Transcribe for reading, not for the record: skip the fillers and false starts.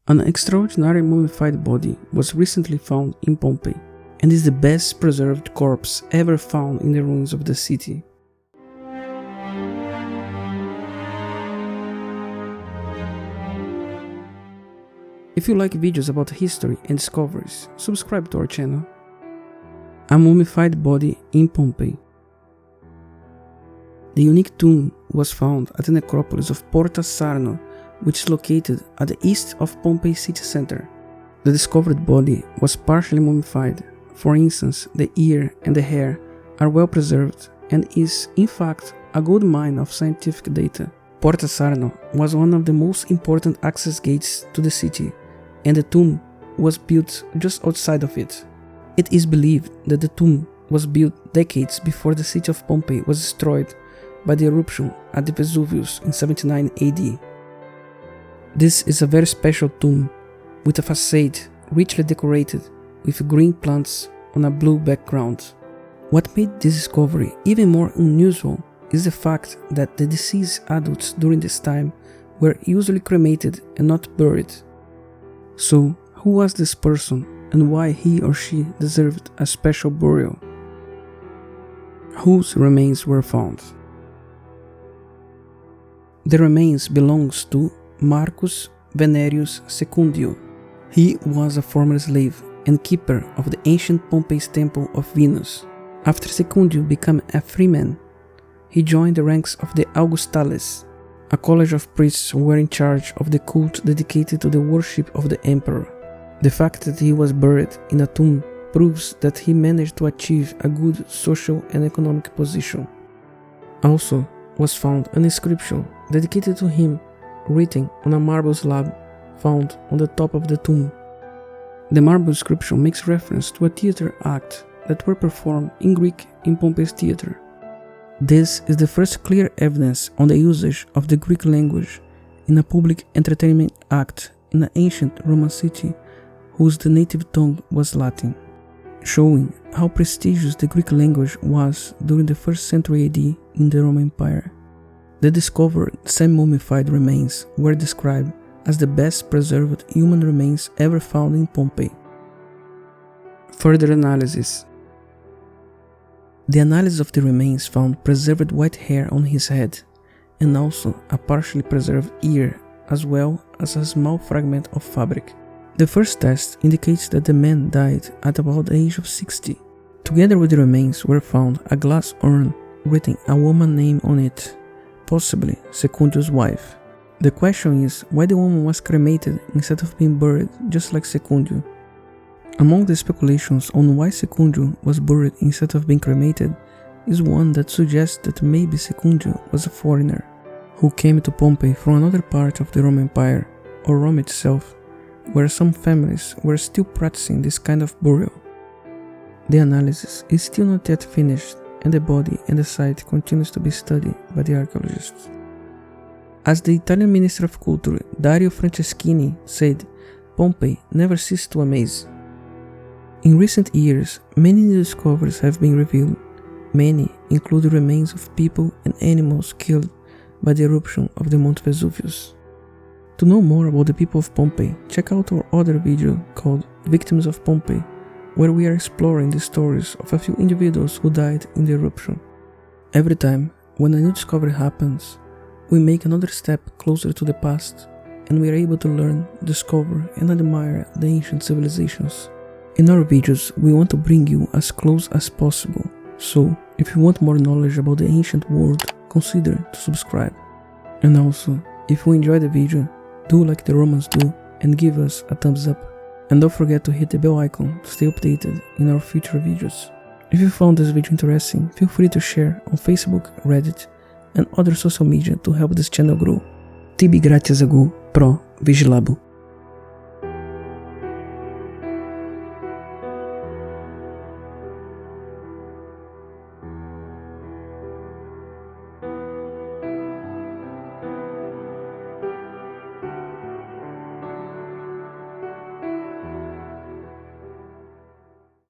An extraordinary mummified body was recently found in Pompeii and is the best preserved corpse ever found in the ruins of the city. If you like videos about history and discoveries, subscribe to our channel. A mummified body in Pompeii. The unique tomb was found at the necropolis of Porta Sarno, which is located at the east of Pompeii city center. The discovered body was partially mummified. For instance, the ear and the hair are well preserved and is, in fact, a gold mine of scientific data. Porta Sarno was one of the most important access gates to the city, and the tomb was built just outside of it. It is believed that the tomb was built decades before the city of Pompeii was destroyed by the eruption at the Vesuvius in 79 AD. This is a very special tomb with a facade richly decorated with green plants on a blue background. What made this discovery even more unusual is the fact that the deceased adults during this time were usually cremated and not buried. So, who was this person and why he or she deserved a special burial? Whose remains were found? The remains belongs to Marcus Venerius Secundio. He was a former slave and keeper of the ancient Pompeii's temple of Venus. After Secundio became a free man, he joined the ranks of the Augustales, a college of priests who were in charge of the cult dedicated to the worship of the emperor. The fact that he was buried in a tomb proves that he managed to achieve a good social and economic position. Also was found an inscription dedicated to him, written on a marble slab found on the top of the tomb. The marble inscription makes reference to a theater act that were performed in Greek in Pompeii's theater. This is the first clear evidence on the usage of the Greek language in a public entertainment act in an ancient Roman city whose the native tongue was Latin, showing how prestigious the Greek language was during the 1st century AD in the Roman Empire. The discovered semi-mummified remains were described as the best preserved human remains ever found in Pompeii. Further analysis. The analysis of the remains found preserved white hair on his head, and also a partially preserved ear, as well as a small fragment of fabric. The first test indicates that the man died at about the age of 60. Together with the remains were found a glass urn written a woman's name on it, possibly Secundio's wife. The question is why the woman was cremated instead of being buried just like Secundio. Among the speculations on why Secundio was buried instead of being cremated is one that suggests that maybe Secundio was a foreigner who came to Pompeii from another part of the Roman Empire or Rome itself, where some families were still practicing this kind of burial. The analysis is still not yet finished, and the body and the site continues to be studied by the archaeologists. As the Italian Minister of Culture Dario Franceschini said, Pompeii never ceased to amaze. In recent years, many new discoveries have been revealed. Many include the remains of people and animals killed by the eruption of the Mount Vesuvius. To know more about the people of Pompeii, check out our other video called Victims of Pompeii, where we are exploring the stories of a few individuals who died in the eruption. Every time when a new discovery happens, we make another step closer to the past, and we are able to learn, discover, and admire the ancient civilizations. In our videos, we want to bring you as close as possible, so if you want more knowledge about the ancient world, consider to subscribe. And also, if you enjoyed the video, do like the Romans do and give us a thumbs up. And don't forget to hit the bell icon to stay updated in our future videos. If you found this video interesting, feel free to share on Facebook, Reddit, and other social media to help this channel grow. Tibi Gratias Pro Vigilabo.